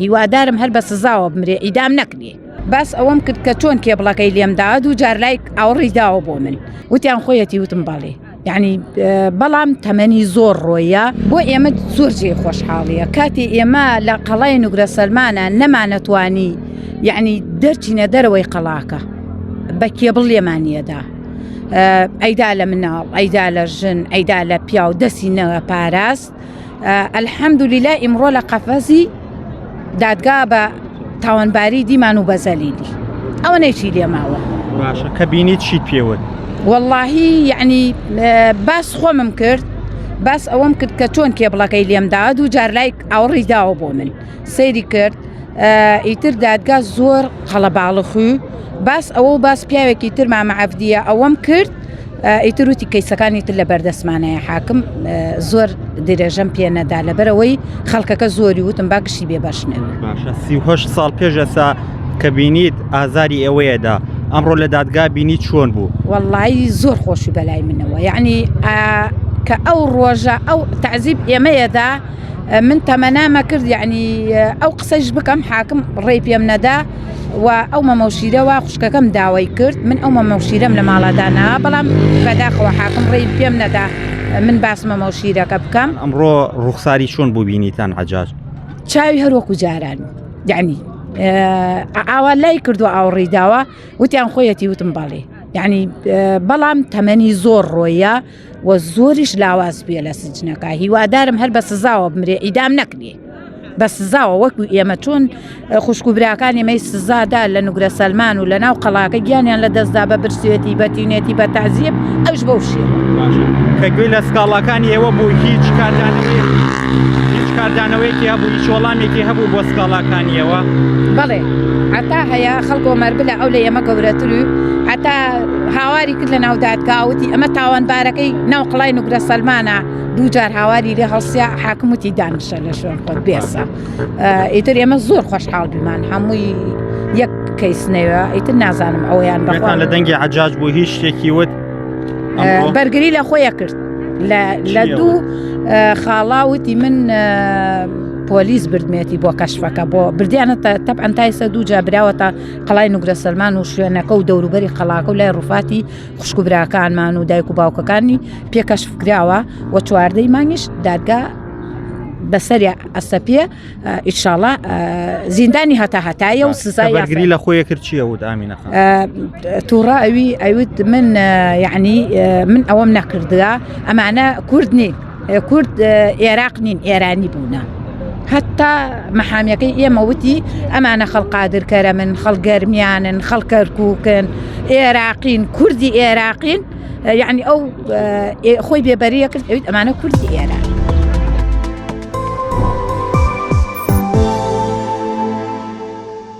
هیوادارم هەر بە سزاوە بمرێ ئیدام نەکرێ باس ئەوەم کرد کە چۆن کێبڵەکەی لێم داوە دوو جار لای ئاوڕی داوە بۆ من وتیان خۆیەتی وتم بەڵێ یعنی بەڵام تەمەنی زۆر ڕۆیە بۆ ئێمە زۆر جێ خۆشحاڵیە کاتی ئێمە لە قەڵای نوگرە سەلمانە نەمانەتوانی یعنی دەرچینە دەرەوەی قەڵاکە بە کێبڵ لێمانیەدا ئەیدا لە مناڵ ئەیدا لە ژن ئەیدا لە پیا و دەستی نەوە پاراست ئەلحەمدولیلا ئیمڕۆ لە قەفەزی دادگا بە تاوانباری دیمان و بەزەلیلی ئەوە نەیچی لێماوە باشە کە بینیت چیت پێوت واللهی یعنی باس خۆمم کرد باس ئەوەم کرد کە چۆن کێبڵەکەی لێم داوە دوو جار لای ئاوڕی داوە بۆ من سەیری کرد ئیتر دادگا زۆر قەڵەباڵخوی باس ئەوە باس پیاوێکی تر مامەعەفدیە ئەوەم کرد ئیتر وتی کەیسەکانی تر لە بەردەستمانەیە حاکم زۆر درێژەم پێ نەدا لەبەرەوەی خەڵکەکە زۆری وتم با گشتی بێ بەشنەوە باشە 38 ساڵ پێش ئێستا کە بینیت ئازاری ئەوەیەدا ئەمڕۆ لە دادگا بینیت چۆن بوو؟ وەڵڵی زۆر خۆشی بەلای منەوە یعنی کە ئەو ڕۆژە ئەو تعزیب ئێمەیەدا من تەمەنامە کرد یعنی ئەو قسەش بکەم حاکم ڕێی پێم نەدا و ئەو مەمەوشیرەوە خوشکەکەم داوای کرد من ئەو مەمەوشیرەم لە ماڵەدانا بەڵام بەداخەوە حاکم ڕێی پێم نەدا من باس مەمەوشیرەکە بکەم ئەمڕۆ ڕوخساری چۆن بوو بینیتان حەجاج؟ چاوی هەروەکو جاران یعنی ئاوا لای کردو ئاوڕی داوە وتیان خۆیەتی وتم بەڵێ یعنی بەڵام تەمەنی زۆر ڕۆیە و زۆریش لاواز بێ لە سجنەکە هیوادارم هەر بە سزاوە بمرێ ئیدام نەکرێ بە سزاوە وەکو ئێمە چۆن خوشک و براکان ئێمەی سزادا لە نوگرە سەلمان و لە ناو قەڵاکە گیانیان لە دەستدا بە برسوێتی بەتیونێتی بە تەعزیب ئەوش بەو شێوە کە گوێ لە سکاڵەکانی ئێوە بوو هیچ کاردانەوەیەکی هەبوو هیچ وەڵامێکی هەبوو بۆ سکاڵەکانی ئێوە؟ بەڵێ هەتا هەیە خەڵکۆ مەربلە ئەو لە ئێمە گەورەتر و هەتا هاواری کرد لە ناو دادگاوتی ئەمە تاوانبارەکەی ناو قەڵای نوگرە سەلمانە دوو جار هاواری لێ هەڵسیا حاکموتی دانیشە لە شوێن خۆت بێسە ئیتر ئێمە زۆر خۆشحاڵ بیمان هەمووی یەک کەیسنەوە ئیتر نازانم ئەویان بەخۆن لە دەنگی حەجاج بوو هیچ شتێکی وت بەرگری لە خۆیە کرد لە دوو خاڵاوتی من پۆلیس بردمێتی بۆ کەشفەکە بۆ بردیانەتە تەبعەن تایسە دوو جا براوەتە قەڵای نوگرە سەلمان و شوێنەکە و دەوروبەری قەڵاکە و لای ڕووفاتی خوشک و براکانمان و دایک و باوکەکانی پێکەشف کراوە و چواردەی مانگیش دادگا بەسەری ئەسەپێ ئینشاڵڵا زیندانی هەتایە و سزای بەرگری لە خۆیە کرد چییە وت ئامینەخان؟ تووڕا ئەویت من یعنی من ئەوەم نەکردووە ئەمانە کورد نین کورد عێراق نین ئێرانی بوونە هەتا مەحامیەکەی ئێمە وتی ئەمانە خەڵقادرکەرە من خەڵگەرمیانن خەڵکەرکووکن عێراقین کوردی عێراقین یعنی ئەو خۆی بێبەریە کرد ئەویت ئەمانە کوردی ئێران